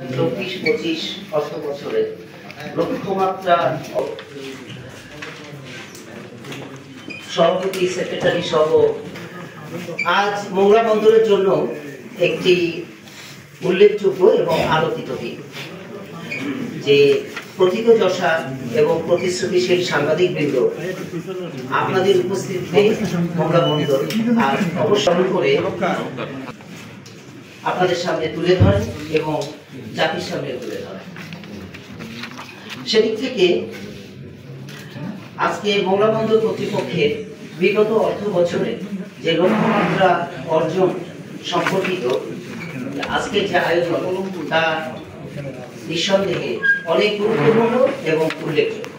24-25 অর্থ বছরে লক্ষ্যমাত্রা সভাপতি সেক্রেটারি সহ আজ মোংলা বন্দরের জন্য একটি উল্লেখযোগ্য এবং আলোকিত দিন, যে প্রথিতযশা এবং প্রতিশ্রুতিশীল সাংবাদিকবৃন্দ আপনাদের উপস্থিতিতে মোংলা বন্দর আর অবস্থান করে আপনাদের সামনে তুলে ধরেন এবং জাতির সামনে তুলে ধরেন। সেদিক থেকে আজকে মোংলা বন্দর কর্তৃপক্ষের বিগত অর্থ বছরে যে লক্ষ্যমাত্রা অর্জন সম্পর্কিত আজকের যে আয়োজন তা নিঃসন্দেহে অনেক গুরুত্বপূর্ণ এবং উল্লেখযোগ্য।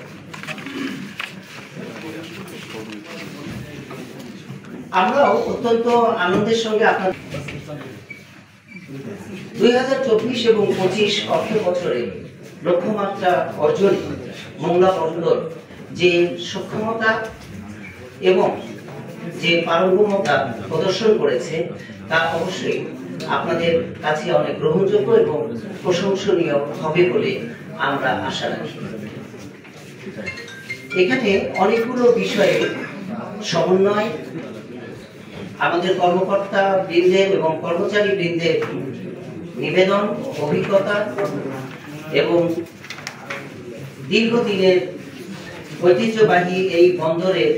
আমরাও অত্যন্ত আনন্দের সঙ্গে আপনার 2024 এবং 25 অর্থ বছরে লক্ষ্যমাত্রা অর্জন মোংলা বন্দর যে সক্ষমতা এবং যে পারঙ্গমতা প্রদর্শন করেছে তা অবশ্যই আপনাদের কাছে অনেক গ্রহণযোগ্য এবং প্রশংসনীয় হবে বলে আমরা আশা রাখি। এখানে অনেকগুলো বিষয়ে সমন্বয় আমাদের কর্মকর্তা বৃন্দের এবং কর্মচারী বৃন্দের নিবেদন, অভিজ্ঞতা এবং দীর্ঘদিনের ঐতিহ্যবাহী এই বন্দরের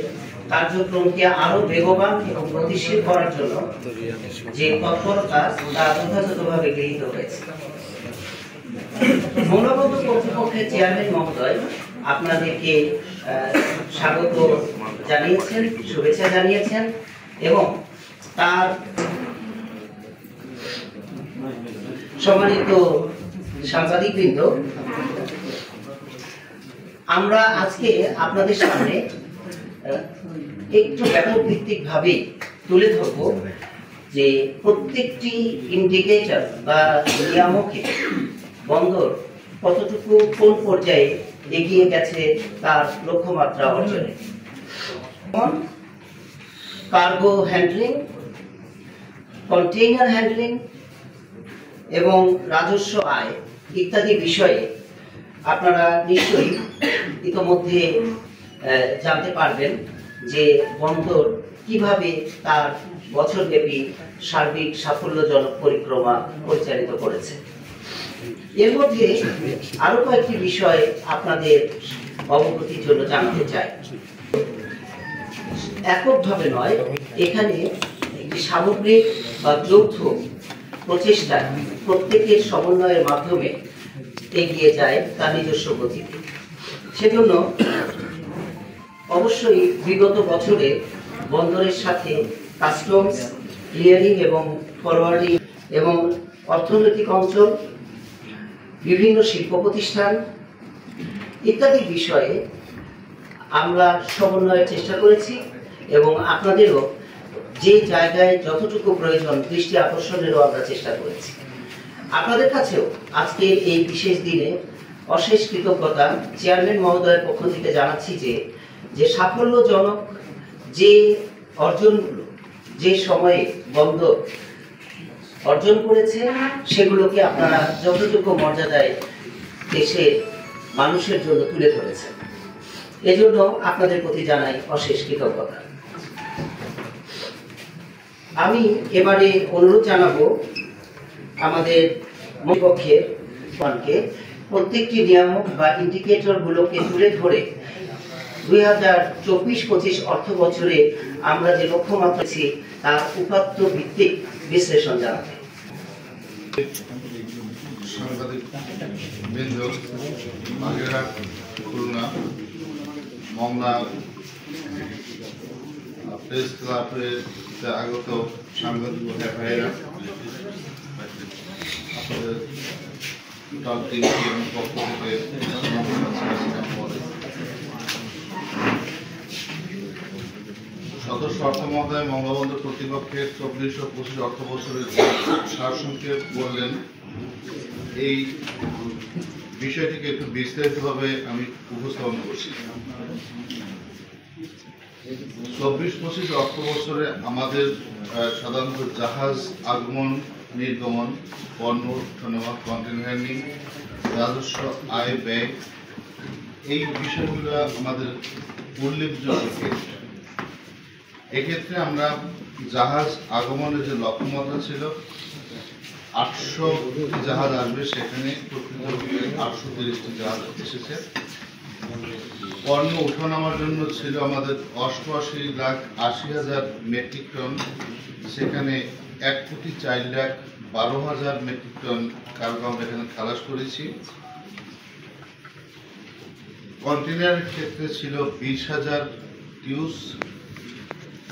কার্যক্রমকে আরো বেগবান এবং গতিশীল করার জন্য যে তৎপরতা তা যথাযথভাবে গৃহীত হয়েছে। মোংলা বন্দর কর্তৃপক্ষের চেয়ারম্যান মহোদয় আপনাদেরকে স্বাগত জানিয়েছেন, শুভেচ্ছা জানিয়েছেন এবং তার সম্মানিত সাংবাদিকবৃন্দ, আমরা আজকে আপনাদের সামনে একটু ব্যাপক ভিত্তিক ভাবে তুলে ধরব যে প্রত্যেকটি ইন্ডিকেটর বা নিয়ামকে বন্দর কতটুকু কোন পর্যায়ে এগিয়ে গেছে তার লক্ষ্যমাত্রা অর্জনে। কার্গো হ্যান্ডলিং, কন্টেইনার হ্যান্ডলিং এবং রাজস্ব আয় ইত্যাদি বিষয়ে আপনারা নিশ্চয়ই ইতোমধ্যে জানতে পারবেন যে বন্দর কিভাবে তার বছরব্যাপী সার্বিক সাফল্যজনক পরিক্রমা পরিচালিত করেছে। এর মধ্যে আরো কয়েকটি বিষয় আপনাদের অবগতির জন্য জানাতে চাই। এককভাবে নয়, এখানে একটি সামগ্রিক বা যৌথ প্রচেষ্টায় প্রত্যেকের সমন্বয়ের মাধ্যমে এগিয়ে যায় তার নিজস্ব গতিতে। সেজন্য অবশ্যই বিগত বছরে বন্দরের সাথে কাস্টমস, ক্লিয়ারিং এবং ফরওয়ার্ডিং এবং অর্থনৈতিক অঞ্চল, বিভিন্ন শিল্প প্রতিষ্ঠান ইত্যাদি বিষয়ে আমরা সমন্বয়ের চেষ্টা করেছি এবং আপনাদেরও যে জায়গায় যতটুকু প্রয়োজন দৃষ্টি আকর্ষণেরও আমরা চেষ্টা করেছি। আপনাদের কাছেও আজকের এই বিশেষ দিনে অশেষ কৃতজ্ঞতা চেয়ারম্যান মহোদয়ের পক্ষ থেকে জানাচ্ছি যে সাফল্যজনক যে অর্জনগুলো যে সময়ে বন্দর অর্জন করেছে সেগুলোকে আপনারা যথাযোগ্য মর্যাদায় দেশের মানুষের জন্য তুলে ধরেছেন। এজন্য আপনাদের প্রতি জানাই অশেষ কৃতজ্ঞতা। আমি এবারে অনুরোধ জানাবো আমাদের পক্ষের প্রত্যেকটি নিয়ামক বা ইন্ডিকেটর গুলোকে তুলে ধরে 2024-25 অর্থ বছরে আমরা যে লক্ষ্যমাত্রা ছি তার উপাত্ত ভিত্তিক বিশ্লেষণ জানাবে। বাগেরহাট, খুলনা, মোংলা প্রেস ক্লাবে আগত সাংবাদিক ভাইয়েরা, আপনাদের টোটাল টিম পক্ষ থেকে সদস্য অর্থ মহোদয় মোংলা বন্দর কর্তৃপক্ষের 24 ও 25 অর্থ বছরের সারসংক্ষেপ বললেন। এই বিষয়টিকে একটু বিস্তারিতভাবে আমি উপস্থাপন করছি। 24-25 অর্থ বছরে আমাদের সাধারণত জাহাজ আগমন নির্গমন, পণ্য ওঠানামা, কন্টেইনার হ্যান্ডলিং, রাজস্ব, আয় ব্যয়, এই বিষয়গুলো আমাদের উল্লেখযোগ্য ক্ষেত্র। এক্ষেত্রে আমরা জাহাজ আগমনের যে লক্ষ্যমাত্রা ছিল 800টি জাহাজ আসবে, সেখানে প্রকৃতপক্ষে 830টি জাহাজ এসেছে। পণ্য ওঠানামার জন্য ছিল আমাদের 88,80,000 মেট্রিক টন, সেখানে 1,04,12,000 মেট্রিক টন কার্গো আমরা এখানে খালাস করেছি। কন্টেইনারের ক্ষেত্রে ছিল 20,000 টিউস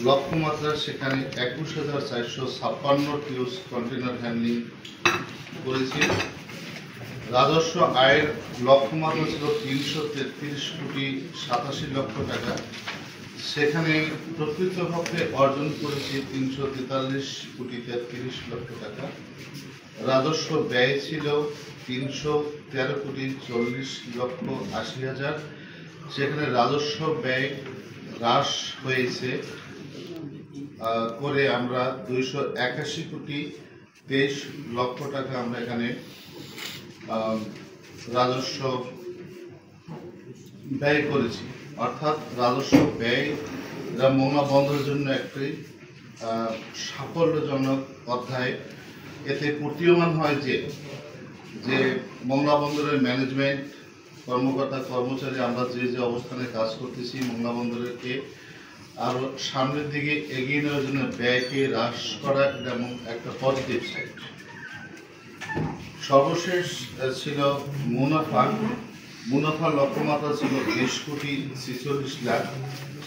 লক্ষ্যমাত্রা, সেখানে 21,456 টিউস কন্টেইনার হ্যান্ডলিং করেছি। রাজস্ব আয়ের লক্ষ্যমাত্রা ছিল 333,87,00,000 টাকা, সেখানে প্রকৃতপক্ষে অর্জন করেছি 343,33,00,000 টাকা। রাজস্ব ব্যয় ছিল 313,40,80,000, সেখানে রাজস্ব ব্যয় হ্রাস হয়েছে করে আমরা 281,23,00,000 টাকা আমরা এখানে রাজস্ব ব্যয় করেছি। অর্থাৎ রাজস্ব ব্যয় যা মোংলা বন্দরের জন্য একটি সাফল্যজনক অধ্যায়। এতে প্রতীয়মান হয় যে মোংলা বন্দরের ম্যানেজমেন্ট, কর্মকর্তা কর্মচারী আমরা যে অবস্থানে কাজ করতেছি, মোংলা বন্দরকে আরো সামনের দিকে এগিয়ে নেওয়ার জন্য ব্যয়কে হ্রাস করা এবং একটা পজিটিভ সাইড। সর্বশেষ ছিল মুনাফার লক্ষ্যমাত্রা ছিল 20,46,00,000,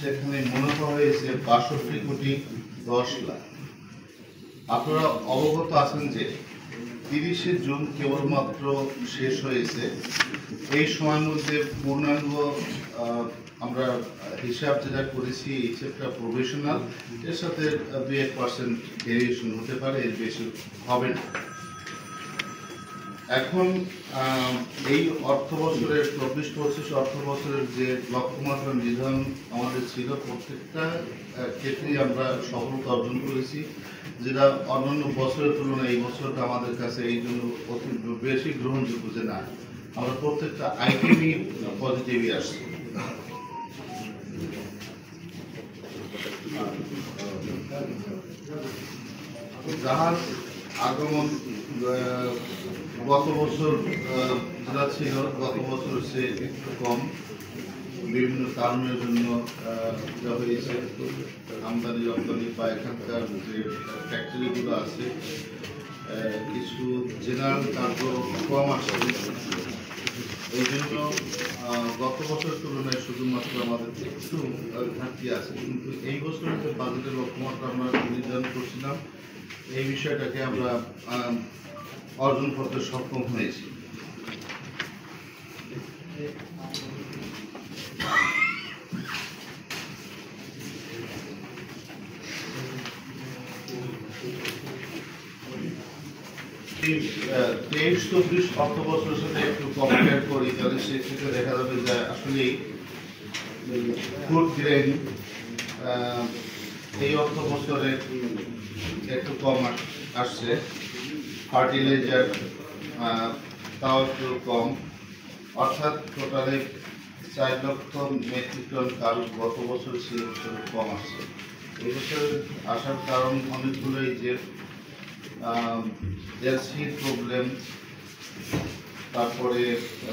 সেখানে মুনাফা হয়েছে 62,10,00,000। আপনারা অবগত আছেন যে 30শে জুন কেবলমাত্র শেষ হয়েছে। এই সময়ের মধ্যে পূর্ণাঙ্গ আমরা হিসাব যেটা করেছি, এই হিসাবটা প্রফেশনাল, এর সাথে 2-1% ভেরিয়েশন হতে পারে, এর বেশি হবে না। এখন এই অর্থ বছরের 24-25 অর্থ বছরের যে লক্ষ্যমাত্রা নির্ধারণ আমাদের ছিল, প্রত্যেকটা ক্ষেত্রেই আমরা সফলতা অর্জন করেছি, যেটা অন্যান্য বছরের তুলনায় এই বছরটা আমাদের কাছে এই জন্য অতি বেশি গ্রহণযোগ্য যে না, আমরা প্রত্যেকটা আইটেমই পজিটিভই আসছে। জাহাজ আগমন গত বছর যেটা ছিল, গত বছর সে একটু কম, বিভিন্ন কারণের জন্য যা হয়েছে, আমদানি রপ্তানি বা এখানকার যে ফ্যাক্টরিগুলো আছে কিছু জেনারেল কার্গো কম আসছে। এই জন্য গত বছরের তুলনায় শুধুমাত্র আমাদের একটু ঘাটতি আছে, কিন্তু এই বছরের যে বাজেটের লক্ষ্যমাত্রা আমরা নির্ধারণ করছিলাম, এই বিষয়টাকে আমরা অর্জন করতে সক্ষম হয়েছি। এই 23-24 অর্থ বছরের সাথে একটু কম্পেয়ার করি, তাহলে সেক্ষেত্রে দেখা যাবে যে আসলে ফুড গ্রেন এই অর্থ বছরে একটু কম আসছে, ফার্টিলাইজার তাও একটু কম, অর্থাৎ টোটালে 4 লক্ষ মেট্রিক টন কাল গত বছর সে বছর কম আসছে। এই বছর আসার কারণ অনেকগুলোই, যে এলসির প্রবলেম, তারপরে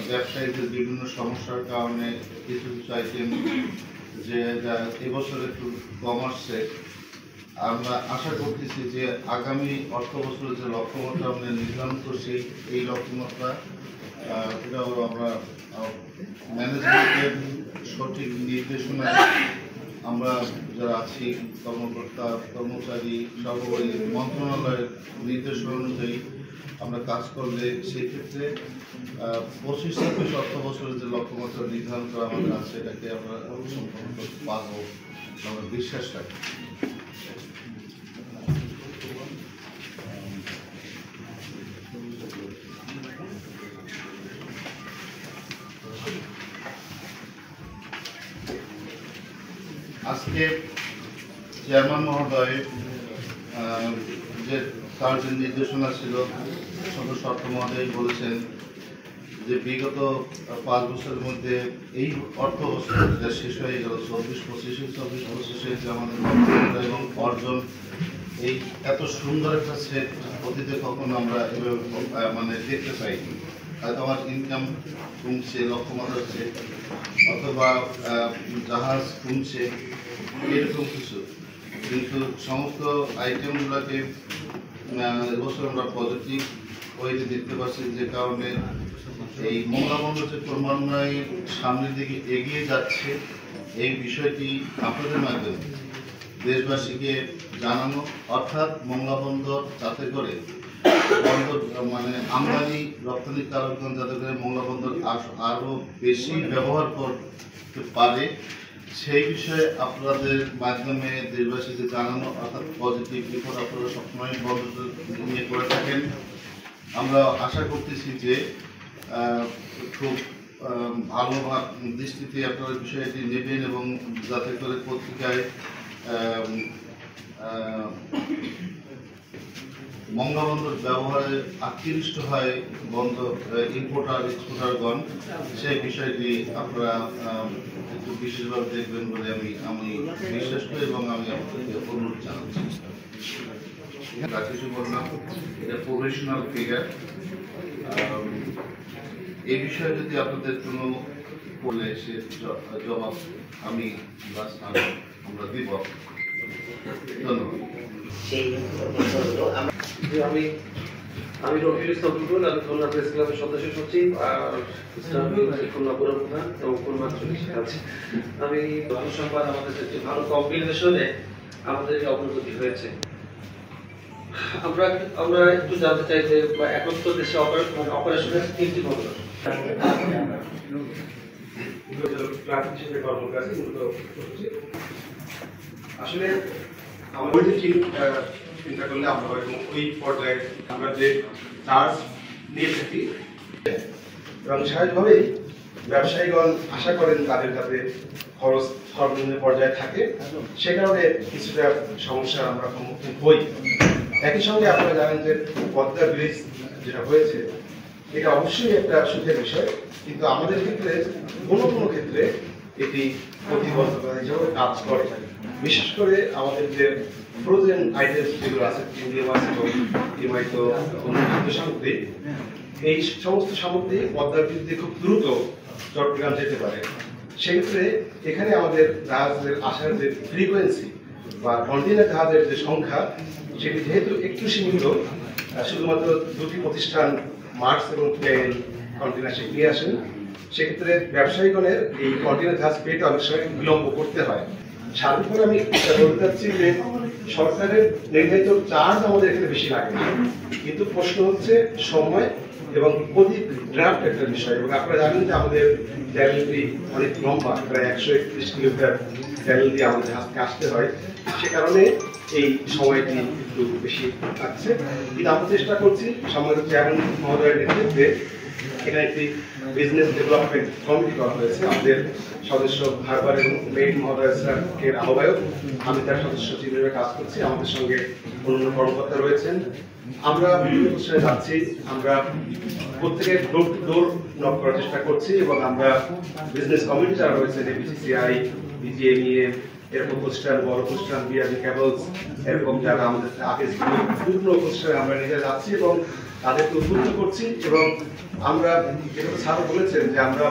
ব্যবসায়ীদের বিভিন্ন সমস্যার কারণে কিছু কিছু আইটেম যে এবছর একটু কম আসছে। আমরা আশা করতেছি যে আগামী অর্থ বছরের যে লক্ষ্যমাত্রা আমরা নির্ধারণ করছি, এই লক্ষ্যমাত্রা এটাও আমরা ম্যানেজমেন্টের সঠিক নির্দেশনা, আমরা যারা আছি কর্মকর্তা কর্মচারী সর্বোপরি মন্ত্রণালয়ের নির্দেশনা অনুযায়ী আমরা কাজ করলে সেক্ষেত্রে 25-26 অর্থ বছরের যে লক্ষ্যমাত্রা নির্ধারণ করা আমাদের আছে, এটাকে আমরা সম্পন্ন করতে পারবো, আমরা বিশ্বাস রাখি। আজকে চেয়ারম্যান মহোদয় যে তার যে নির্দেশনা ছিল সদস্য অর্থ মহোদয় বলেছেন যে বিগত 5 বছরের মধ্যে এই অর্থ বছর যেটা শেষ হয়ে গেল 24-25 যে আমাদের লক্ষ্য এবং অর্জন এই এত সুন্দর একটা সেট অতীতে কখনো আমরা মানে দেখতে পাইনি। হয়তো আমার ইনকাম কমছে, লক্ষ্যমাত্রা হচ্ছে, অথবা জাহাজ কমছে, এরকম কিছু, কিন্তু সমস্ত আইটেমগুলোকে এবছর আমরা পজিটিভ ওয়েতে দেখতে পাচ্ছি, যে কারণে এই মংলা বন্দর যে ক্রমান্বয়ে সামনের দিকে এগিয়ে যাচ্ছে এই বিষয়টি আপনাদের মাধ্যমে দেশবাসীকে জানানো, অর্থাৎ মংলা বন্দর যাতে করে বন্দর মানে আমদানি রপ্তানিকারকগণ যাতে করে মংলা বন্দর আরো বেশি ব্যবহার করতে পারে সেই বিষয়ে আপনাদের মাধ্যমে দেশবাসীকে জানানো, অর্থাৎ পজিটিভ রিপোর্ট আপনারা সবসময় বন্দর নিয়ে করে থাকেন। আমরা আশা করতেছি যে খুব ভালো দৃষ্টিতে আপনারা বিষয়টি নেবেন এবং যাতে করে পত্রিকায় মংলা বন্দর ব্যবহারে আকৃষ্ট হয় বন্দর ইম্পোর্টার এক্সপোর্টারগণ, সেই বিষয়টি আপনারা একটু বিশেষভাবে দেখবেন বলে আমি বিশ্বাস করি এবং আমি আপনাদেরকে অনুরোধ জানাচ্ছি। কিছু বললাম, এটা প্রফেশনাল ফিগার। এই বিষয়ে যদি আপনাদের কোনো বলে সে জবাব আমরা দিব। ধন্যবাদ। আমি রফিকুল ইসলাম টুটুল, আমি খুলনা প্রেস ক্লাবের সদস্য সচিব আর খুলনা পুর প্রধান এবং খুলনা চল্লিশে আছি। আমি ভালো সংবাদ, আমাদের একটি ভালো কম্বিনেশনে আমাদের অগ্রগতি হয়েছে। আমরা একটু জানতে চাই যে এখন তো দেশে অপারেশনের 3টি বন্দর আসলে আমাদের চিন্তা করলে আমরা ওই পর্যায়ে আমরা যে চার্জ নিয়ে থাকি এবং স্বাভাবিকভাবেই ব্যবসায়ীগণ আশা করেন তাদের কাছে খরচ সর্বনিম্ন পর্যায়ে থাকে, সে কারণে কিছুটা সমস্যার আমরা সম্মুখীন হই। একই সঙ্গে আপনারা জানেন যে পদ্মা ব্রিজ যেটা হয়েছে এটা অবশ্যই একটা সুখের বিষয়, কিন্তু আমাদের ক্ষেত্রে কোনো ক্ষেত্রে এটি প্রতিবন্ধকতা হিসেবে কাজ করে। বিশেষ করে আমাদের যে ফ্রোজেন আইটেমস যেগুলো আছে, চিংড়ি মাছ এবং হিমায়িত খাদ্য সামগ্রী, এই সমস্ত সামগ্রী পদ্মার ব্রিজ দিয়ে খুব দ্রুত চট্টগ্রাম যেতে পারে। সেক্ষেত্রে এখানে আমাদের জাহাজের আসার যে ফ্রিকোয়েন্সি বা কন্টেনার জাহাজের যে সংখ্যা, সেটি যেহেতু একটু সীমিত, শুধুমাত্র 2টি প্রতিষ্ঠান মার্স এবং প্লেন কন্টেনার শিপ নিয়ে আসেন, সেক্ষেত্রে ব্যবসায়ীগণের এই কন্টেনার জাহাজ পেতে অনেক সময় বিলম্ব করতে হয়। সার্বিকভাবে আমি বলতে চাচ্ছি যে সরকারের নির্ধারিত চার্জ আমাদের এখানে বেশি লাগে না, কিন্তু প্রশ্ন হচ্ছে সময় এবং অধিক ড্রাফট একটা বিষয়। এবং আপনারা জানেন যে আমাদের চ্যানেলটি অনেক লম্বা, প্রায় 131 কিলোমিটার চ্যানেল দিয়ে আমাদের জাহাজকে আসতে হয়, সে কারণে এই সময়টি একটু বেশি লাগছে। কিন্তু আমরা চেষ্টা করছি সম্মানিত চেয়ারম্যান মহোদয়ের নেতৃত্বে এখানে একটি বিজনেস ডেভেলপমেন্ট কমিটি করা হয়েছে। আমাদের সদস্য হারবার এবং মেইন মহোদয়ের আহ্বায়ক, আমি তার সদস্য হিসেবে কাজ করছি, আমাদের সঙ্গে অন্য কর্মকর্তা রয়েছেন। আমরা বিভিন্ন প্রশ্নে যাচ্ছি, আমরা প্রত্যেকের ডোর টু ডোর নক করার চেষ্টা করছি এবং আমরা বিজনেস কমিটি যারা রয়েছেন, বিসিসিআই, বিজিএমইএ, এরকম প্রতিষ্ঠান, বড় প্রতিষ্ঠান, বিআরবি কেবলস, এরকম যারা আমাদের আগে বিভিন্ন প্রতিষ্ঠানে আমরা নিজেরা যাচ্ছি এবং তাদেরকে উদ্বুদ্ধ করছি। এবং আমরা যেটা স্যার বলেছেন যে আমরা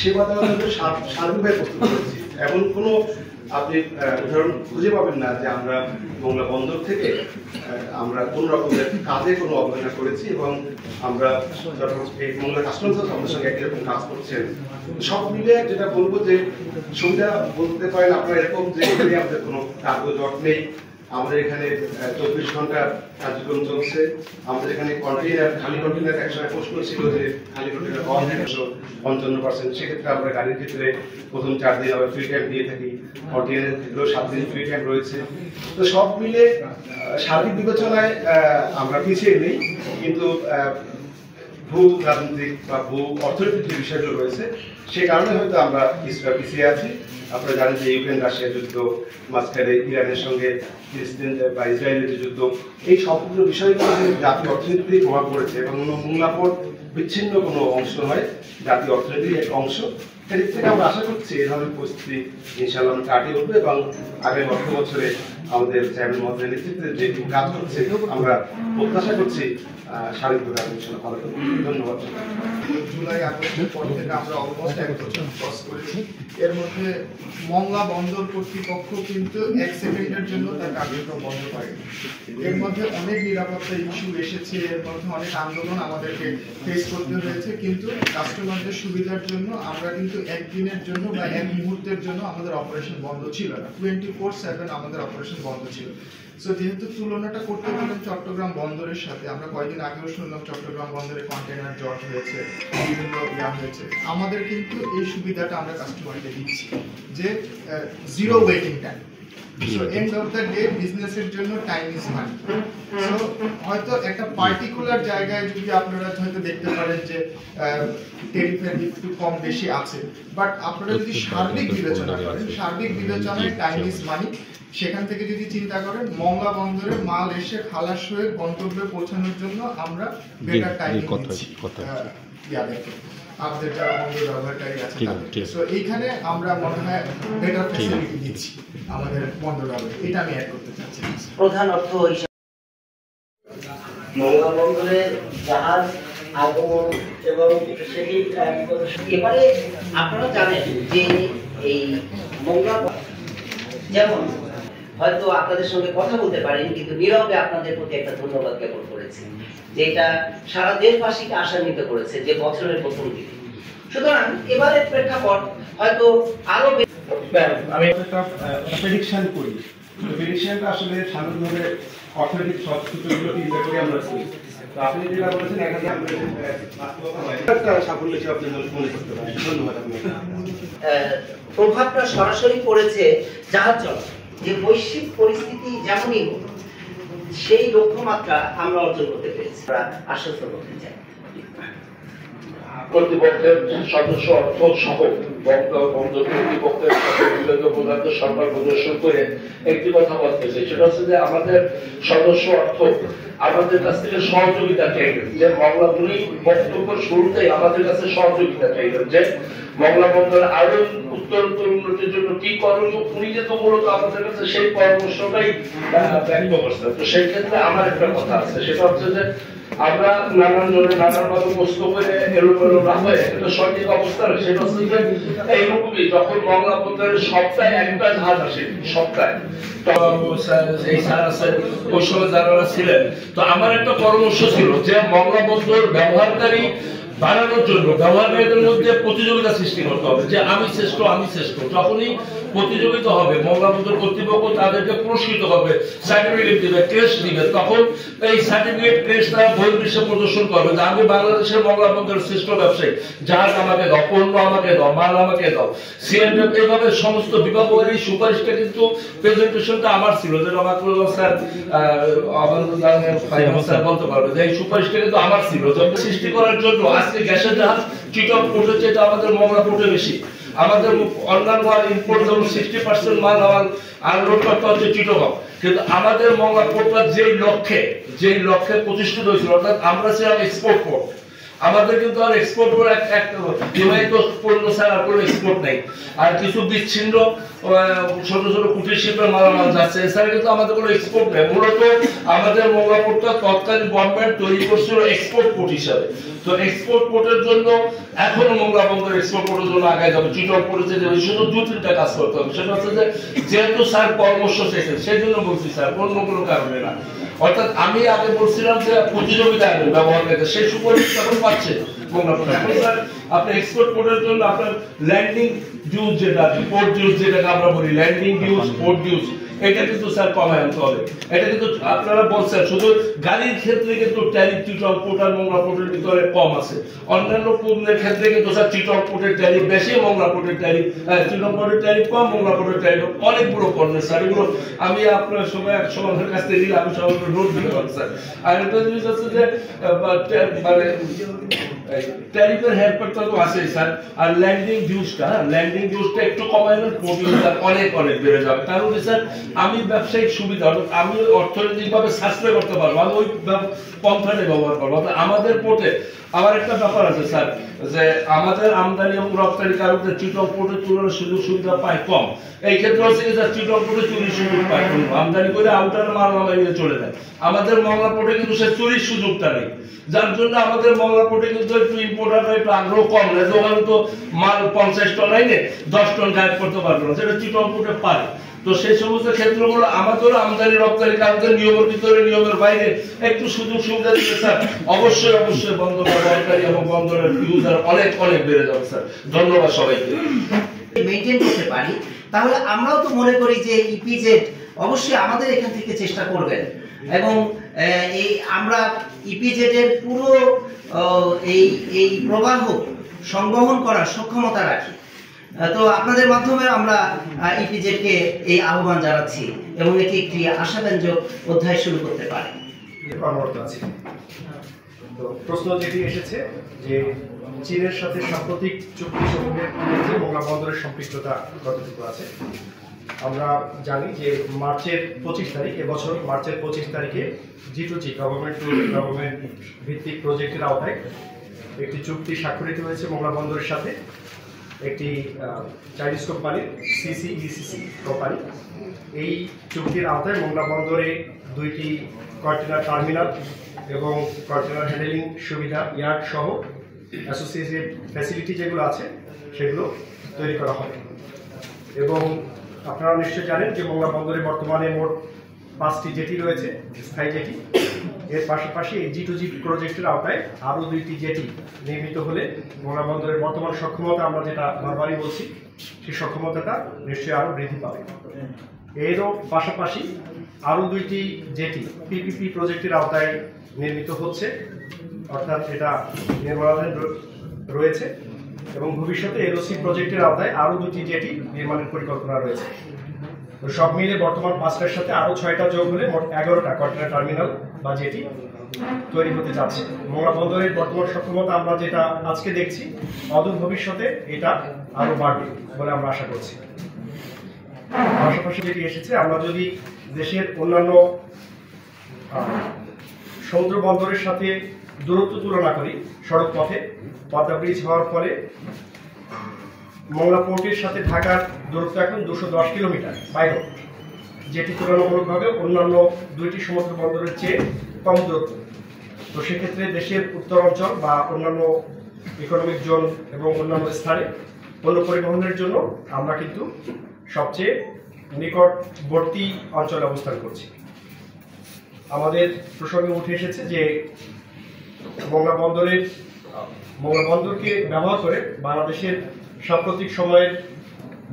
সেবা দেওয়ার জন্য সার্বিকভাবে প্রস্তুত করেছি, এমন কোনো আপনি উদাহরণ খুঁজে পাবেন না যে আমরা মংলা বন্দর থেকে আমরা কোন রকমের কাজে কোনো অবহেলা করেছি। এবং আমরা এই মংলা কাস্টমস আমাদের সঙ্গে একই রকম কাজ করছেন। সব মিলে যেটা বলবো যে সুবিধা বলতে পারেন আপনারা এরকম যে এখানে আমাদের কোনো কার্গো জট নেই, আমাদের এখানে 24 ঘন্টা কার্যক্রম চলছে। আমাদের এখানে কন্টেইনার, খালি কন্টেইনার একসময় প্রশ্ন ছিল যে খালি কন্টেইনার 55%, সেক্ষেত্রে আমরা গাড়ির ক্ষেত্রে প্রথম 4 দিন আমরা ফ্রি টাইম দিয়ে থাকি, কন্টেইনারের ক্ষেত্রেও 7 দিন ফ্রি টাইম রয়েছে। তো সব মিলে সার্বিক বিবেচনায় আমরা পিছিয়ে নেই, কিন্তু ভূ রাজনৈতিক বা ভূ অর্থনৈতিক যে বিষয়গুলো রয়েছে সে কারণে হয়তো আমরা কিছুটা পিছিয়ে আছি। আপনারা জানেন যে ইউক্রেন রাশিয়া যুদ্ধ, মাঝখানে ইরানের সঙ্গে ফিলিস্তিন বা ইসরায়েলের যে যুদ্ধ, এই সম্পূর্ণ বিষয়গুলো জাতীয় অর্থনীতিতে প্রভাব পড়েছে এবং মোংলা পোর্ট বিচ্ছিন্ন কোনো অংশ নয়, জাতীয় অর্থনীতির এক অংশ। সেদিক থেকে আমরা আশা করছি এই ধরনের পরিস্থিতি ইনশাআল্লাহ আমরা কাটিয়ে উঠবো এবং আগামী অর্থ বছরে আমাদের চেয়ারম্যান মহোদয়ের নেতৃত্বে যে কাজ করছে আমরা প্রত্যাশা করছি শারীরিকভাবে ইনশাআল্লাহ ভালো করবো। ধন্যবাদ। জুলাই আগস্টের পর থেকে আমরা অলমোস্ট 1 বছর ক্রস করেছি। এর মধ্যে মংলা বন্দর কর্তৃপক্ষ কিন্তু 1 সেকেন্ডের জন্য তার কার্যক্রম বন্ধ করেনি। এর মধ্যে অনেক নিরাপত্তা ইস্যু এসেছে, এর মধ্যে অনেক আন্দোলন আমাদেরকে ফেস করতে হয়েছে, কিন্তু কাস্টমারদের সুবিধার জন্য আমরা কিন্তু একদিনের জন্য বা এক মুহূর্তের জন্য আমাদের অপারেশন বন্ধ ছিল না। 24/7 আমাদের অপারেশন বন্ধ ছিল। সো যেহেতু তুলনাটা করতে পারেন চট্টগ্রাম বন্দরের সাথে, আমরা কয়েকদিন আগেও শুনলাম চট্টগ্রাম বন্দরে কন্টেনার জট হয়েছে, বিভিন্ন হয়েছে, আমাদের কিন্তু এই সুবিধাটা আমরা কাস্টমারকে দিচ্ছি যে zero waiting time. So end of the day বিজনেসের জন্য টাইম ইজ মানি। সো হয়তো একটা পার্টিকুলার জায়গায় যদি আপনারা হয়তো দেখতে পারেন যে টেরিফের একটু কম বেশি আছে, বাট আপনারা যদি সার্বিক বিবেচনা করেন, সার্বিক বিবেচনায় টাইম ইজ মানি। সেখান থেকে যদি চিন্তা করেন মংলা বন্দরে মাল এসে খালাস হয়ে গন্তব্যে পৌঁছানোর জন্য আমরা বেটার টাইম দিচ্ছি আমাদের যারা বন্দর ব্যবহারকারী আছে তাদের। সো এইখানে আমরা মনে হয় বেটার ফ্যাসিলিটি দিচ্ছি আমাদের বন্দর ব্যবহার, এটা আমি অ্যাড করতে চাচ্ছি। প্রধান অর্থ হিসাবে মংলা বন্দরের জাহাজ আগমন এবং সেটি এবারে আপনারা জানেন যে এই মংলা যেমন হয়তো আপনাদের সঙ্গে কথা বলতে পারেন, কিন্তু নীরবে আপনাদের প্রতি একটা ধন্যবাদ জ্ঞাপন করেছি, যেটা সারা দেশবাসীকে আশান্বিত করেছে যে বছরের প্রথম দিকে। সুতরাং এবারের প্রেক্ষাপট হয়তো আরো আমি একটা প্রেডিকশন করি, প্রেডিকশনটা আসলে সাধারণভাবে অর্থনৈতিক সূত্রগুলোকে চিন্তা করে আমরা করি। তো আপনি যেটা বলেছেন একটা সাফল্য হিসেবে আপনি মনে করতে পারেন। ধন্যবাদ। প্রভাবটা সরাসরি পড়েছে জাহাজ চলাচল, যে বৈশ্বিক পরিস্থিতি যেমনই হোক সেই লক্ষ্যমাত্রা আমরা অর্জন করতে পেরেছি, আমরা আশ্বস্ত করতে চাই। কর্তৃপক্ষের সদস্য অর্থ সহ বন্দর কর্তৃপক্ষের বিভাগীয় প্রধান সরকার প্রদর্শন করে একটি কথা বলতে চাই, সেটা হচ্ছে যে আমাদের সদস্য অর্থ আমাদের কাছ থেকে সহযোগিতা চাইবেন, যে মংলা উনি বক্তব্য শুরুতেই আমাদের কাছে সহযোগিতা চাইবেন, যে মংলা বন্দর আরো উত্তরোত্তর উন্নতির জন্য কি করণীয়, উনি যেহেতু মূলত আমাদের কাছে সেই পরামর্শটাই ব্যক্ত করছেন। তো সেই ক্ষেত্রে আমার একটা কথা আছে, সেটা হচ্ছে যে আমরা নানান জনের নানান ভাবে প্রশ্ন করে এলোমেলো না হয়ে একটা সঠিক অবস্থা, সেটা হচ্ছে যে এইরকমই যখন মংলা বন্দরের সপ্তাহে একটা জাহাজ আসে, সপ্তাহে এই ওই সময় যারা ছিলেন, তো আমার একটা পরামর্শ ছিল যে মংলা বন্দর ব্যবহারকারী বাড়ানোর জন্য ব্যবহারকারীদের মধ্যে প্রতিযোগিতা সৃষ্টি করতে হবে, যে আমি শ্রেষ্ঠ আমি শ্রেষ্ঠ। যখনই প্রতিযোগিতা হবে মংলা বন্দর কর্তৃপক্ষ তাদেরকে পুরস্কৃত হবে, সার্টিফিকেট দিবে, ক্রেস্ট দিবে, তখন এই সার্টিফিকেট ক্রেস্ট তারা বহির্বিশ্বে প্রদর্শন করবে যে আমি বাংলাদেশের মংলা বন্দরের শ্রেষ্ঠ ব্যবসায়ী, জাহাজ আমাকে দাও, পণ্য আমাকে দাও, মাল আমাকে দাও, সিএনএফ, এইভাবে সমস্ত বিভাগের সুপারিশটা কিন্তু প্রেজেন্টেশনটা আমার ছিল, যেটা মাকরুল্লাহ স্যার স্যার বলতে পারবে যে এই সুপারিশটা কিন্তু আমার ছিল সৃষ্টি করার জন্য। আজকে গ্যাসের জাহাজ চিটক পোর্টের চেয়ে আমাদের মংলা পোর্টে বেশি, আমাদের অন্যান্য ইম্পোর্ট যেমন 60% মাল আমার আনলোড করতে হচ্ছে চিটগাঁও, কিন্তু আমাদের মংলা পোর্টটা যেই লক্ষ্যে প্রতিষ্ঠিত হয়েছিল, অর্থাৎ আমরা ছিলাম এক্সপোর্ট পোর্ট, আমাদের কিন্তু আর এক্সপোর্ট ডিমান্ড পণ্য ছাড়া কোনো এক্সপোর্ট নেই, আর কিছু বিচ্ছিন্ন ছোট ছোট কুটির শিল্পের মালামাল যাচ্ছে, এছাড়া কিন্তু আমাদের কোনো এক্সপোর্ট নেই। মূলত আমাদের মংলা পোর্টটা তৎকালীন গভর্নমেন্ট তৈরি করছিল এক্সপোর্ট পোর্ট হিসাবে। তো এক্সপোর্ট পোর্টের জন্য এখনো মংলা বন্দর এক্সপোর্ট পোর্টের জন্য আগায় যাবে, চিটক পড়েছে যে শুধু 2-3টা কাজ করতে হবে, সেটা হচ্ছে যে যেহেতু স্যার পরামর্শ চেয়েছেন সেই জন্য বলছি স্যার, অন্য কোনো কারণে না। অর্থাৎ আমি আগে বলছিলাম যে প্রতিযোগিতা ব্যবহার করতে, সেই সুপারিশ তখন পাচ্ছে মংলা পোর্ট। স্যার আপনি এক্সপোর্ট পোর্টের জন্য আপনার ল্যান্ডিং ডিউজ, যেটা পোর্ট ডিউজ যেটাকে আমরা বলি ল্যান্ডিং ডিউজ, পোর্ট ডিউজ, এটা কিন্তু স্যার কমায় আনতে হবে। এটা কিন্তু আপনারা বলছেন শুধু গাড়ির ক্ষেত্রে কিন্তু ট্যারিফ চিটং পোর্ট আর মোংলা পোর্টের ভিতরে কম আছে, অন্যান্য পণ্যের ক্ষেত্রে কিন্তু স্যার চিটং পোর্টের ট্যারিফ বেশি, মোংলা পোর্টের ট্যারিফ চিটং পোর্টের ট্যারিফ কম, মোংলা পোর্টের ট্যারিফ অনেকগুলো পণ্য স্যার। এগুলো আমি আপনার সময় এক সময় কাছ থেকে দিলে আমি সবাই নোট দিতে পারি স্যার। আর একটা জিনিস হচ্ছে যে মানে ট্যারিফের হেরফেরটা তো আছেই স্যার, আর ল্যান্ডিং ডিউজটা একটু কমাইলে অনেক বেড়ে যাবে। কারণ স্যার আমি ব্যবসায়িক সুবিধা, আমি অর্থনৈতিকভাবে সাশ্রয় করতে পারবো, আমি ওই পন্থাটা ব্যবহার করবো। আমাদের পোর্টে আবার একটা ব্যাপার আছে স্যার, যে আমাদের আমদানি এবং রপ্তানিকারকদের চিটং পোর্টের তুলনায় সুযোগ সুবিধা পায় কম। এই ক্ষেত্রে হচ্ছে স্যার চিটং পোর্টে চুরির সুযোগ পায়, আমদানি করে আউটার মাল নামাই নিয়ে চলে যায়। আমাদের মংলা পোর্টে কিন্তু সে চুরির সুযোগটা নেই, যার জন্য আমাদের মংলা পোর্টে কিন্তু একটু ইম্পোর্টাররা একটু আগ্রহ কম নেই, যে ওখানে তো মাল 50 টন আইনে 10 টন গায়েব করতে পারবে না, সেটা চিটং পোর্টে পারে। তো সেই সমস্ত ক্ষেত্রগুলো আমাদের আমদানি রপ্তানি কারণদের নিয়মের ভিতরে নিয়মের বাইরে একটু সুযোগ সুবিধা দিতে স্যার অবশ্যই বন্দর ব্যবহারকারী এবং বন্দরের ইউজার অনেক বেড়ে যাবে স্যার। ধন্যবাদ সবাইকে। মেইনটেইন করতে পারি, তাহলে আমরাও তো মনে করি যে ইপিজেড অবশ্যই আমাদের এখান থেকে চেষ্টা করবেন, এবং এই আমরা ইপিজেড এর পুরো এই প্রবাহ সংবহন করার সক্ষমতা রাখি। তো আপনাদের মাধ্যমে আমরা ইপিজেড কে এই আহ্বান জানাচ্ছি এবং এটি একটি আশাব্যঞ্জক অধ্যায় শুরু করতে পারে। কর্মরত আছে। তো প্রশ্ন যেটি এসেছে যে চীনের সাথে সাম্প্রতিক চুক্তি সমূহের ক্ষেত্রে মোংলা বন্দরের সম্পৃক্ততা কতটুকু আছে। আমরা জানি যে মার্চের 25 তারিখ, এবছর মার্চের 25 তারিখে G2G গভর্নমেন্ট টু গভর্নমেন্ট ভিত্তিক প্রজেক্টের আওতায় একটি চুক্তি স্বাক্ষরিত হয়েছে মোংলা বন্দরের সাথে একটি চাইনিজ কোম্পানি CCECC কোম্পানি। এই চুক্তির আওতায় মোংলা বন্দরে 2টি কন্টেনার টার্মিনাল এবং কন্টেনার হ্যান্ডেলিং সুবিধা ইয়ার্ড সহ অ্যাসোসিয়েটেড ফ্যাসিলিটি যেগুলো আছে সেগুলো তৈরি করা হবে। এবং আপনারা নিশ্চয়ই জানেন যে মোংলা বন্দরে বর্তমানে মোট 5টি জেটি রয়েছে, স্থায়ী জেটি। এর পাশাপাশি এই G2G প্রজেক্টের আওতায় আরও 2টি জেটি নির্মিত হলে মোংলা বন্দরের বর্তমান সক্ষমতা, আমরা যেটা বারবারই বলছি, সেই সক্ষমতাটা নিশ্চয়ই আরও বৃদ্ধি পাবে। এরও পাশাপাশি আরও 2টি জেটি PPP প্রজেক্টের আওতায় নির্মিত হচ্ছে, অর্থাৎ এটা নির্মাণাধীন রয়েছে, এবং ভবিষ্যতে LOC প্রজেক্টের আওতায় আরও 2টি জেটি নির্মাণের পরিকল্পনা রয়েছে। তো সব মিলে বর্তমান 5টার সাথে আরও 6টা যোগ হলে মোট 11টা কন্টেনার টার্মিনাল বা জেটি তৈরি হতে যাচ্ছে। মোংলা বন্দরের বর্তমান সক্ষমতা আমরা যেটা আজকে দেখছি, অদূর ভবিষ্যতে এটা আরও বাড়বে বলে আমরা আশা করছি। পাশাপাশি যেটি এসেছে, আমরা যদি দেশের অন্যান্য সমুদ্র বন্দরের সাথে দূরত্ব তুলনা করি, সড়ক পথে পদ্মা ব্রিজ হওয়ার ফলে মোংলা পোর্টের সাথে ঢাকার দূরত্ব এখন 210 কিলোমিটার বাই রোড, যেটি তুলনামূলকভাবে অন্যান্য 2টি সমুদ্র বন্দরের চেয়ে কম দূরত্ব। তো সেক্ষেত্রে দেশের উত্তর অঞ্চল বা অন্যান্য ইকোনমিক জোন এবং অন্যান্য স্থানে পণ্য পরিবহনের জন্য আমরা কিন্তু সবচেয়ে নিকটবর্তী অঞ্চলে অবস্থান করছি। আমাদের প্রসঙ্গে উঠে এসেছে যে মোংলা বন্দরকে ব্যবহার করে বাংলাদেশের সাম্প্রতিক সময়ের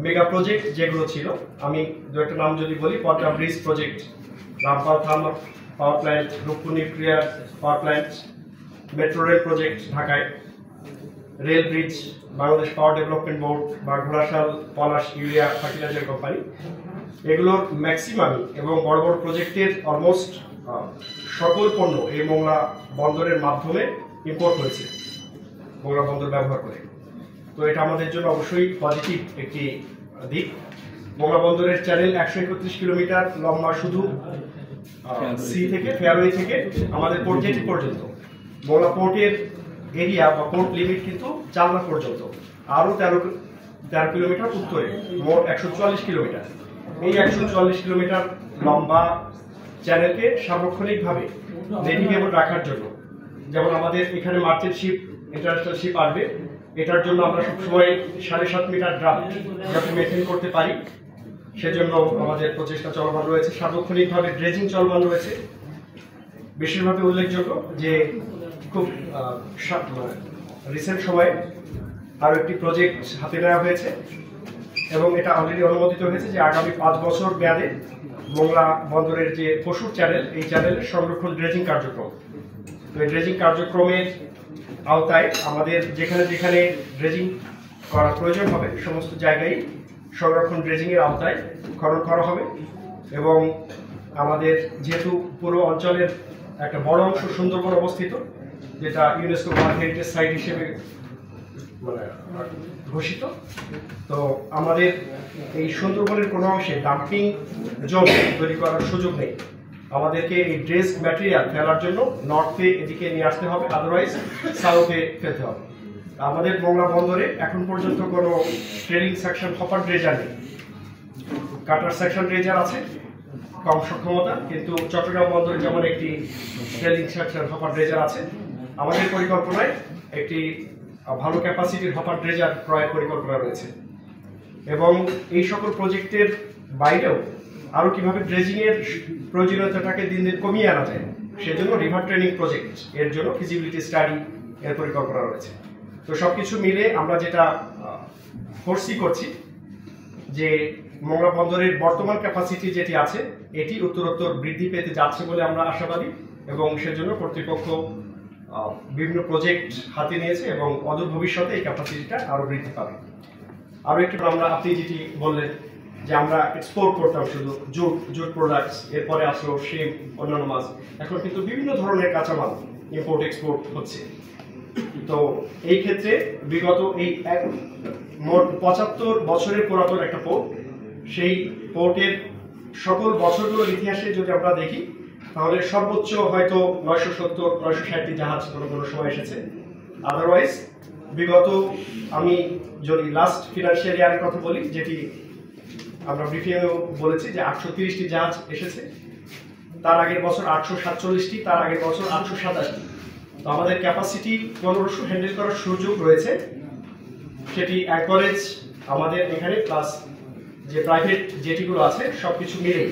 মেগা প্রজেক্ট যেগুলো ছিল, আমি দু একটা নাম যদি বলি, Padma bridge project, Rampal thermal power plant, Rooppur nuclear power plant, metro rail project ঢাকায়, rail bridge, Bangladesh power development board বা Ghorashal Palash urea fertilizer company, এগুলোর ম্যাক্সিমাম এবং বড় বড় প্রজেক্টের অলমোস্ট সকল পণ্য এই মোংলা বন্দরের মাধ্যমে ইম্পোর্ট হয়েছে মোংলা বন্দর ব্যবহার করে। তো এটা আমাদের জন্য অবশ্যই পজিটিভ একটি দিক। মোংলা বন্দরের চ্যানেল 131 কিলোমিটার লম্বা, শুধু সি থেকে ফেয়ারওয়ে থেকে আমাদের পোর্ট জেটি পর্যন্ত। মোংলা পোর্টের এরিয়া বা পোর্ট লিমিট কিন্তু চালনা পর্যন্ত, আরও 13 কিলোমিটার উত্তরে, মোট 144 কিলোমিটার। এই 144 কিলোমিটার লম্বা চ্যানেলকে সার্বক্ষণিকভাবে নেভিগেবল রাখার জন্য, যেমন আমাদের এখানে মার্চেন্ট শিপ, ইন্টারন্যাশনাল শিপ আসবে, এটার জন্য আমরা সবসময় 7.5 মিটার ড্রাফট যাতে মেনটেন করতে পারি, সেজন্য আমাদের প্রচেষ্টা চলমান রয়েছে। সার্বক্ষণিকভাবে ড্রেজিং চলমান রয়েছে। বিশেষভাবে উল্লেখযোগ্য যে খুব রিসেন্ট সময়ে আরও একটি প্রজেক্ট হাতে নেওয়া হয়েছে এবং এটা অলরেডি অনুমোদিত হয়েছে যে আগামী 5 বছর মেয়াদে মোংলা বন্দরের যে পশুর চ্যানেল, এই চ্যানেলের সংরক্ষণ ড্রেজিং কার্যক্রম। তো এই ড্রেজিং কার্যক্রমের আওতায় আমাদের যেখানে যেখানে ড্রেজিং করার প্রয়োজন হবে সমস্ত জায়গায় সংরক্ষণ ড্রেজিংয়ের আওতায় খনন করা হবে। এবং আমাদের যেহেতু পুরো অঞ্চলের একটা বড় অংশ সুন্দরবন অবস্থিত, যেটা ইউনেস্কো ওয়ার্ল্ড হেরিটেজ সাইট হিসেবে মানে ঘোষিত, তো আমাদের এই সুন্দরবনের কোনো অংশে ডাম্পিং জোন তৈরি করার সুযোগ নেই। আমাদেরকে এই ড্রেস ম্যাটেরিয়াল ফেলার জন্য নর্থে এদিকে নিয়ে আসতে হবে, আদারওয়াইজ সাউথে ফেলতে হবে। আমাদের মোংলা বন্দরে এখন পর্যন্ত কোনো ট্রেলিং সেকশন হপার ড্রেজার নেই। কাটার সেকশন ড্রেজার আছে কম সক্ষমতা, কিন্তু চট্টগ্রাম বন্দরে যেমন একটি ট্রেলিং সেকশন হপার ড্রেজার আছে। আমাদের পরিকল্পনায় একটি ভালো ক্যাপাসিটির হপার ড্রেজার ক্রয়ের পরিকল্পনা রয়েছে। এবং এই সকল প্রজেক্টের বাইরেও আরও কিভাবে ড্রেজিংয়ের প্রয়োজনীয়তাটাকে দিন দিন কমিয়ে আনা যায়, সেজন্য রিভার ট্রেনিং প্রজেক্ট এর জন্য ফিজিবিলিটি স্টাডি এর পরিকল্পনা রয়েছে। তো সবকিছু মিলে আমরা যেটা ফোর্সি করছি যে মোংলা বন্দরের বর্তমান ক্যাপাসিটি যেটি আছে এটি উত্তরোত্তর বৃদ্ধি পেতে যাচ্ছে বলে আমরা আশাবাদী, এবং সেজন্য কর্তৃপক্ষ বিভিন্ন প্রজেক্ট হাতে নিয়েছে এবং অদূর ভবিষ্যতে এই ক্যাপাসিটিটা আরো বৃদ্ধি পাবে। আরো একটু আমরা আপনি যেটি বললেন যে আমরা এক্সপোর্ট করতাম শুধু জুট প্রোডাক্টস, এরপরে আসলো শিম, অন্যান্য মাছ, এখন কিন্তু বিভিন্ন ধরনের কাঁচামাল ইম্পোর্ট এক্সপোর্ট হচ্ছে। তো এই ক্ষেত্রে বিগত এই মোট ৭৫ বছরের পুরাতন একটা পোর্ট, সেই পোর্টের সকল বছরগুলোর ইতিহাসে যদি আমরা দেখি তাহলে সর্বোচ্চ হয়তো ৯৭০-৯৬০টি জাহাজ কোনো কোনো সময় এসেছে। আদারওয়াইজ বিগত আমি যদি লাস্ট ফিনান্সিয়াল ইয়ারের কথা বলি, যেটি আমরা ব্রিফিংয়েও বলেছি যে ৮৩০টি জাহাজ এসেছে, তার আগের বছর ৮৪৭টি, তার আগের বছর ৮২৭টি। তো আমাদের ক্যাপাসিটি ১৫০০ হ্যান্ডেল করার সুযোগ রয়েছে। সেটি অ্যাঙ্করেজ আমাদের এখানে প্লাস যে প্রাইভেট জেটিগুলো আছে সবকিছু মিলে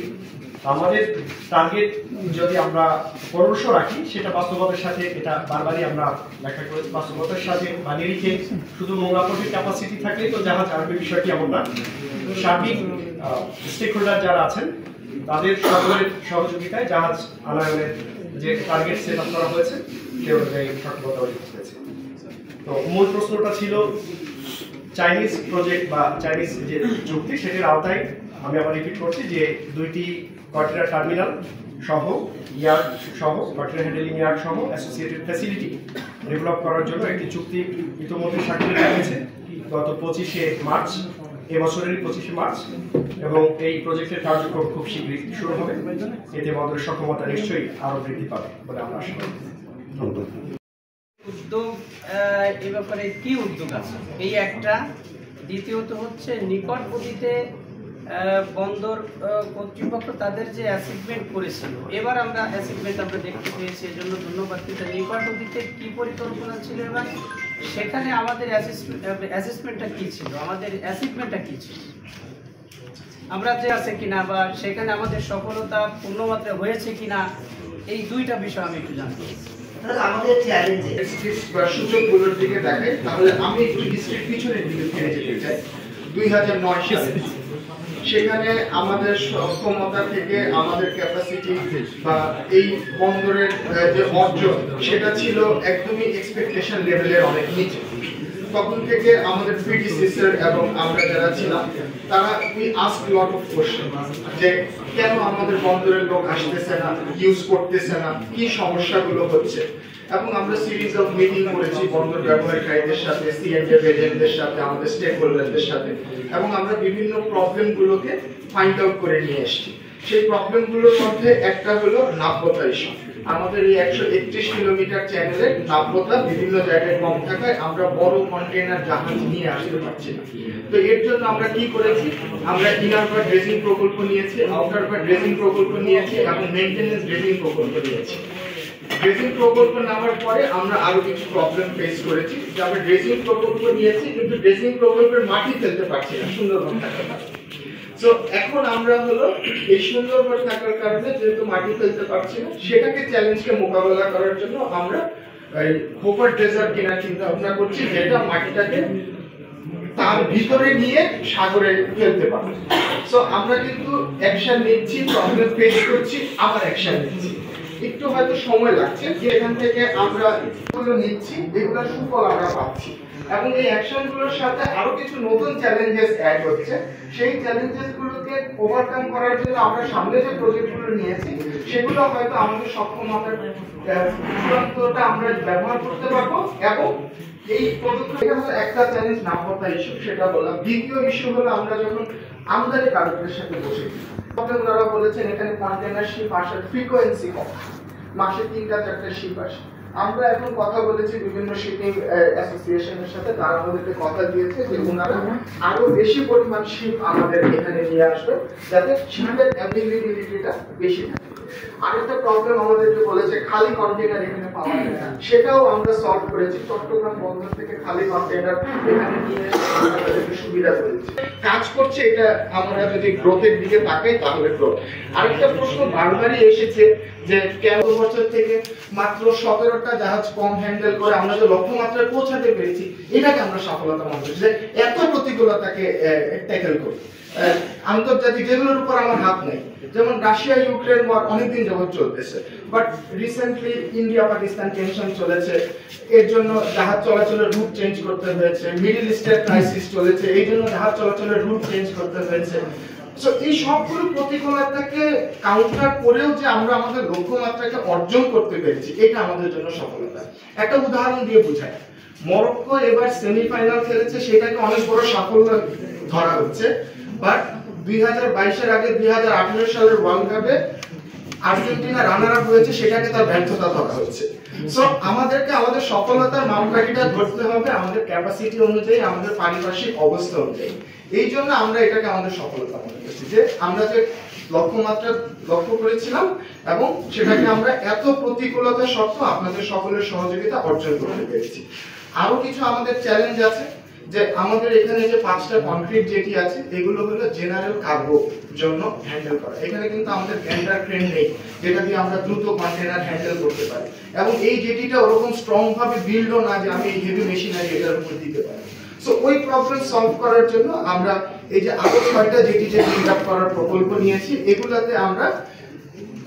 আমাদের টার্গেট যদি আমরা ১৫০০ রাখি, সেটা বাস্তবতার সাথে এটা বারবারই আমরা ব্যাখ্যা করেছি, বাস্তবতার সাথে বানিয়ে রেখে শুধু মোংলা পোর্টের ক্যাপাসিটি থাকলেই তো জাহাজ আসবে, বিষয়টি এমন না। সার্বিক স্টেক হোল্ডার যারা আছেন তাদের সকলের সহযোগিতায় জাহাজ আনয়নের যে টার্গেট সেট আপ করা হয়েছে সে অনুযায়ী সফলতা অর্জন হয়েছে। তো মূল প্রশ্নটা ছিল চাইনিজ প্রজেক্ট বা চাইনিজ যে চুক্তি, সেটির আওতায় আমি আবার রিপিট করছি যে 2টি কন্টেইনার টার্মিনাল সহ ইয়ার্ড সহ কন্টেইনার হ্যান্ডলিং ইয়ার্ড সহ অ্যাসোসিয়েটেড ফ্যাসিলিটি ডেভেলপ করার জন্য একটি চুক্তি ইতিমধ্যে স্বাক্ষরিত হয়েছে গত ২৫শে মার্চ, এবছরের ২৫শে মার্চ, এবং এই প্রজেক্টের কার্যক্রম খুব শীঘ্রই শুরু হবে। এতে বন্দরের সক্ষমতা নিশ্চয়ই আরো বৃদ্ধি পাবে বলে আমরা আশা করি। উদ্যোগ এ ব্যাপারে কি উদ্যোগ আছে এই একটা, দ্বিতীয়ত হচ্ছে নিকটবর্তীতে বন্দর কর্তৃপক্ষ তাদের যে অ্যাসেসমেন্ট করেছিল, এবার আমরা অ্যাসেসমেন্ট আমরা দেখতে পেয়েছি, এর জন্য ধন্যবাদ। কিন্তু নিকটবর্তীতে কি পরিকল্পনা ছিল এবং সেখানে আমাদের অ্যাসেসমেন্টটা কি ছিল, আমাদের অ্যাচিভমেন্টটা কি ছিল, আমরা যে আছে কিনা, বা সেখানে আমাদের সফলতা পূর্ণমাত্রায় হয়েছে কিনা, এই দুইটা বিষয় আমি একটু জানতে চাই। আমাদের চ্যালেঞ্জে সূচকগুলোর দিকে দেখে তাহলে আমি একটু হিস্ট্রির পিছনের দিকে ফিরে যেতে চাই। ২০০৯ সালে সেখানে আমাদের সক্ষমতা থেকে আমাদের ক্যাপাসিটি বা এই বন্দরের যে অর্জন সেটা ছিল একদমই এক্সপেকটেশন লেভেলের অনেক নিচে। তখন থেকে আমাদের প্রিডিসেসর এবং আমরা যারা ছিলাম তারা we ask lot of question যে কেন আমাদের বন্দরের লোক আসতেছে না, ইউজ করতেছে না, কি সমস্যাগুলো হচ্ছে। এবং আমরা সিরিজ অফ মিটিং করেছি বন্দর ব্যবহারকারীদের সাথে, সিএনডি এজেন্টদের সাথে, আমাদের স্টেক হোল্ডারদের সাথে, এবং আমরা বিভিন্ন প্রবলেমগুলোকে ফাইন্ড আউট করে নিয়ে এসেছি। সেই প্রবলেমগুলোর মধ্যে একটা হলো নাব্যতা ইস্যু। আমাদের এই ১৩১ কিলোমিটার চ্যানেলের নাব্যতা বিভিন্ন জায়গায় কম থাকায় আমরা বড় কন্টেইনার জাহাজ নিয়ে আসতে পারছি না। তো এর জন্য আমরা কি করেছি, আমরা ইনার বা ড্রেজিং প্রকল্প নিয়েছি, আউটার বা ড্রেজিং প্রকল্প নিয়েছি এবং মেইনটেনেন্স ড্রেজিং প্রকল্প নিয়েছি। ড্রেজিং প্রকল্প নেওয়ার পরে আমরা আরো কিছু প্রবলেম ফেস করেছি, যে আমরা ড্রেজিং প্রকল্প নিয়েছি কিন্তু ড্রেজিং প্রকল্পের মাটি ফেলতে পারছি না সুন্দরবন থাকার কারণে। তো এখন আমরা হলো এই সুন্দরবন থাকার কারণে যেহেতু মাটি ফেলতে পারছি না, সেটাকে চ্যালেঞ্জকে মোকাবেলা করার জন্য আমরা হোপার ড্রেজার কেনার চিন্তা ভাবনা করছি, যেটা মাটিটাকে তার ভিতরে নিয়ে সাগরে ফেলতে পারবো। সো আমরা কিন্তু অ্যাকশন নিচ্ছি, প্রবলেম ফেস করছি, আবার অ্যাকশন নিচ্ছি। একটু হয়তো সময় লাগছে, যে এখান থেকে আমরা এগুলো নিচ্ছি, এগুলোর সুফল আমরা পাচ্ছি, এবং এই অ্যাকশনগুলোর সাথে আরো কিছু নতুন চ্যালেঞ্জেস অ্যাড হচ্ছে। সেই চ্যালেঞ্জেস গুলোকে ওভারকাম করার জন্য আমরা সামনে যে প্রজেক্টগুলো নিয়েছি সেগুলো হয়তো আমাদের সক্ষমতার চূড়ান্তটা আমরা ব্যবহার করতে পারবো। এবং এই পদক্ষেপ একটা চ্যালেঞ্জ না হওয়ার ইস্যু, সেটা বললাম। দ্বিতীয় ইস্যু হলো আমরা যখন আমদানি কারকদের সাথে বসে, ওনারা বলেছেন এখানে কন্টেনার শিপ আসার ফ্রিকোয়েন্সি কম, মাসে 3-4টা শিপ আসে। আমরা এখন কথা বলেছি বিভিন্ন শিপিং অ্যাসোসিয়েশনের সাথে, তারা আমাদেরকে কথা দিয়েছে যে ওনারা আরো বেশি পরিমাণ শিপ আমাদের এখানে নিয়ে আসবে, যাতে শিপের অ্যাভেইলেবিলিটিটা বেশি থাকে। আরেকটা প্রবলেম আমাদেরকে বলেছে খালি কন্টেনার এখানে পাওয়া যায় না, সেটাও আমরা সলভ করেছি। চট্টগ্রাম বন্দর থেকে খালি কন্টেনার এখানে নিয়ে আমাদেরকে সুবিধা করেছি, কাজ করছে। এটা আমরা যদি গ্রোথের দিকে তাকাই তাহলে গ্রোথ। আরেকটা প্রশ্ন বারবারই এসেছে যে কেন বছর থেকে মাত্র 17টা জাহাজ কম হ্যান্ডেল করে আমরা যে লক্ষ্যমাত্রায় পৌঁছাতে পেরেছি, এটাকে আমরা সফলতা মনে করছি যে এত প্রতিকূলতাকে ট্যাকেল করি। আন্তর্জাতিক যেগুলোর উপর আমার হাত নেই, যেমন রাশিয়া ইউক্রেন ওয়ার অনেকদিন যাবত চলতেছে, but recently India Pakistan tension চলেছে, এর জন্য জাহাজ চলাচলের রুট চেঞ্জ করতে হয়েছে। মিডল ইস্টের ক্রাইসিস চলেছে, এই জন্য জাহাজ চলাচলের রুট চেঞ্জ করতে হয়েছে। সো এই সবগুলো প্রতিকূলতাকে কাউন্টার করেও যে আমরা আমাদের লক্ষ্যমাত্রাকে অর্জন করতে পেরেছি, এটা আমাদের জন্য সফলতা। একটা উদাহরণ দিয়ে বোঝায়, মরক্কো এবার সেমিফাইনাল খেলেছে, সেটাকে অনেক বড় সাফল্য ধরা হচ্ছে। বাট 2022-এর আগে 2018 সালের ওয়ার্ল্ড কাপে আর্জেন্টিনা রানার আপ হয়েছে, সেটাকে তার ব্যর্থতা ধরা হচ্ছে। সো আমাদেরকে আমাদের সফলতার মাপকাঠিটা ধরতে হবে আমাদের ক্যাপাসিটি অনুযায়ী, আমাদের পারিপার্শ্বিক অবস্থা অনুযায়ী। এই জন্য আমরা এটাকে আমাদের সফলতা মনে করছি, যে আমরা যে লক্ষ্যমাত্রা লক্ষ্য করেছিলাম এবং সেটাকে আমরা এত প্রতিকূলতা সত্ত্বেও আপনাদের সকলের সহযোগিতা অর্জন করতে পেরেছি। আরো কিছু আমাদের চ্যালেঞ্জ আছে, যে আমাদের এখানে যে 5টা কনক্রিট জেটি আছে, এগুলো হলো জেনারেল কার্গো জন্য হ্যান্ডেল করা। এখানে কিন্তু আমাদের গ্যান্ডার ক্রেন নেই, যেটা দিয়ে আমরা দ্রুত কন্টেনার হ্যান্ডেল করতে পারি। এবং এই জেটিটা ওরকম স্ট্রং ভাবে বিল্ডও না যে আমি এই হেভি মেশিনারি এটার উপর দিতে পারি। সো ওই প্রবলেম সলভ করার জন্য আমরা এই যে আরো 6টা জেটি যে বিল্ড আপ করার প্রকল্প নিয়েছি, এগুলাতে আমরা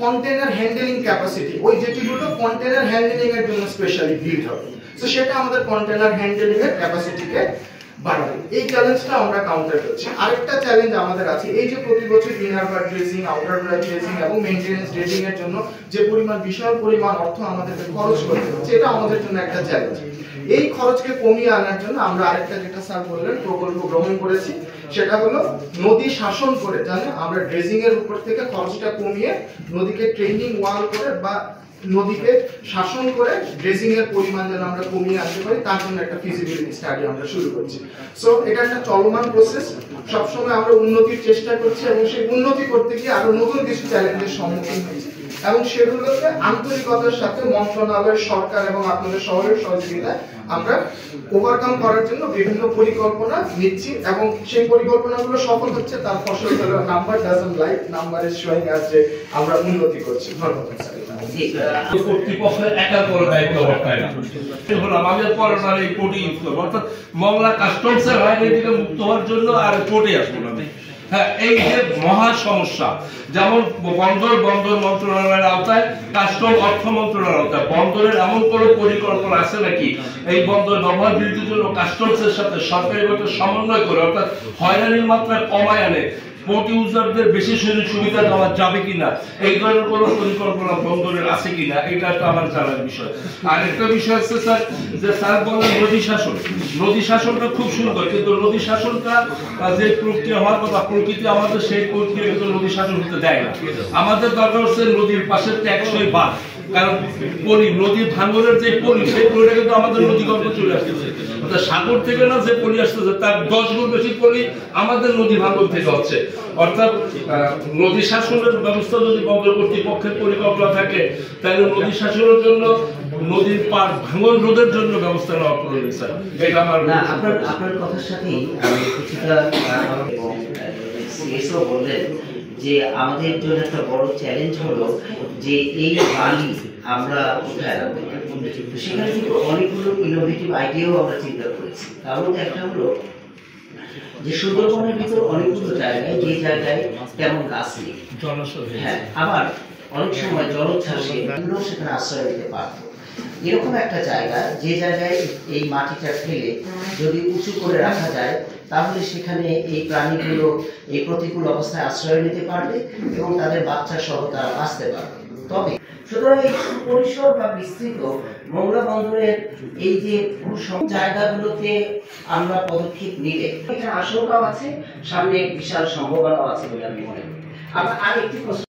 কন্টেনার হ্যান্ডেলিং ক্যাপাসিটি, ওই জেটিগুলো কন্টেনার হ্যান্ডেলিং এর জন্য স্পেশালি বিল্ড হবে। সো সেটা আমাদের কন্টেনার হ্যান্ডেলিং এর ক্যাপাসিটিকে বাড়াবে। এই চ্যালেঞ্জটা আমরা কাউন্টার করছি। আরেকটা চ্যালেঞ্জ আমাদের আছে, এই যে প্রতি বছর ইনার বার ড্রেসিং, আউটার বার ড্রেসিং এবং মেইনটেনেন্স ড্রেসিং এর জন্য যে বিশাল পরিমাণ অর্থ আমাদেরকে খরচ করতে হচ্ছে, এটা আমাদের জন্য একটা চ্যালেঞ্জ। এই খরচকে কমিয়ে আনার জন্য আমরা আরেকটা, যেটা স্যার বললেন, প্রকল্প গ্রহণ করেছি, সেটা হলো নদী শাসন করে, জানেন আমরা ড্রেসিং এর উপর থেকে খরচটা কমিয়ে নদীকে ট্রেনিং ওয়াল করে বা নদীকে শাসন করে ড্রেসিং এর পরিমাণ যেন আমরা কমিয়ে আনতে পারি, তার জন্য একটা ফিজিবিলিটি স্টাডি আমরা শুরু করছি। সো এটা একটা চলমান প্রসেস, সবসময় আমরা উন্নতির চেষ্টা করছি এবং সেই উন্নতি করতে গিয়ে আরো নতুন কিছু চ্যালেঞ্জের সম্মুখীন হয়েছি, এবং সেগুলোকে আন্তরিকতার সাথে মন্ত্রণালয়, সরকার এবং আপনাদের শহরের সহযোগিতায় আমরা ওভারকাম করার জন্য বিভিন্ন পরিকল্পনা নিচ্ছি, এবং সেই পরিকল্পনাগুলো সফল হচ্ছে। তার ফসল হলো number doesn't like, number is showing us যে আমরা উন্নতি করছি। ধন্যবাদ স্যার। কর্তৃপক্ষের একার কোনো দায়িত্ব বর্তায় না। আমাদের করোনার এই কোটি ইউজ করবো, অর্থাৎ মংলা কাস্টমসের আইন থেকে মুক্ত হওয়ার জন্য আর কোর্টে আসবো না। হ্যাঁ, এই যে মহা সমস্যা, যেমন বন্দর মন্ত্রণালয়ের আওতায়, কাস্টম অর্থ মন্ত্রণালয়ের আওতায়, বন্দরের এমন কোনো পরিকল্পনা আছে নাকি এই বন্দর ব্যবহার বৃদ্ধির জন্য কাস্টমসের সাথে সরকারিভাবে সমন্বয় করে, অর্থাৎ হয়রানির মাত্রা কমায় আনে, পোর্ট ইউজারদের বেশি সুযোগ সুবিধা দেওয়া যাবে কিনা, এই ধরনের কোনো পরিকল্পনা বন্দরের আছে কিনা, এটা একটা আমার জানার বিষয়। আর একটা বিষয় আছে স্যার, যে স্যার বলেন নদী শাসনটা খুব সুন্দর, কিন্তু নদী শাসনটা যে প্রক্রিয়া হওয়ার কথা, প্রকৃতি আমাদের সেই প্রক্রিয়া কিন্তু নদী শাসন হতে দেয় না। আমাদের দরকার হচ্ছে নদীর পাশে টেকসই বাঁধ, কারণ পলি, নদীর ভাঙনের যে পলি, সেই পলিটা কিন্তু আমাদের নদীগর্ভে চলে আসতেছে, সাগর থেকে না যে পলি আসতেছে তার 10 গুণ বেশি পলি আমাদের নদী ভাঙন থেকে হচ্ছে। অর্থাৎ নদী শাসনের ব্যবস্থা যদি বন্দর কর্তৃপক্ষের পরিকল্পনা থাকে, তাহলে নদী শাসনের জন্য নদীর পার ভাঙন রোধের জন্য ব্যবস্থা নেওয়া প্রয়োজন স্যার। এটা আমার না, আপনার কথার সাথেই আমি কিছুটা সিএসও বললেন যে আমাদের জন্য একটা বড় চ্যালেঞ্জ হলো যে এই বালি আমরা কোথায় রাখবো। সেখানে কিন্তু অনেকগুলো ইনোভেটিভ আইডিয়াও আমরা চিন্তা করেছি। তার মধ্যে একটা হলো যে সুন্দরবনের ভিতর অনেকগুলো জায়গায় যে জায়গায় তেমন গাছ নেই, হ্যাঁ, আবার অনেক সময় জলোচ্ছ্বাসে এগুলো সেখানে আশ্রয় নিতে পারত। এরকম একটা জায়গা যে জায়গায় এই মাটিটা ফেলে যদি উঁচু করে রাখা যায় তাহলে সেখানে এই প্রাণীগুলো এই প্রতিকূল অবস্থায় আশ্রয় নিতে পারবে এবং তাদের বাচ্চা সহ তারা বাঁচতে পারবে। তবে সুতরাং এই সুপরিসর বা বিস্তৃত মোংলা বন্দরের এই যে জায়গাগুলোতে আমরা পদক্ষেপ নিলে এখানে আশঙ্কাও আছে, সামনে বিশাল সম্ভাবনাও আছে বলে আমি মনে করি। আবার আরেকটি প্রশ্ন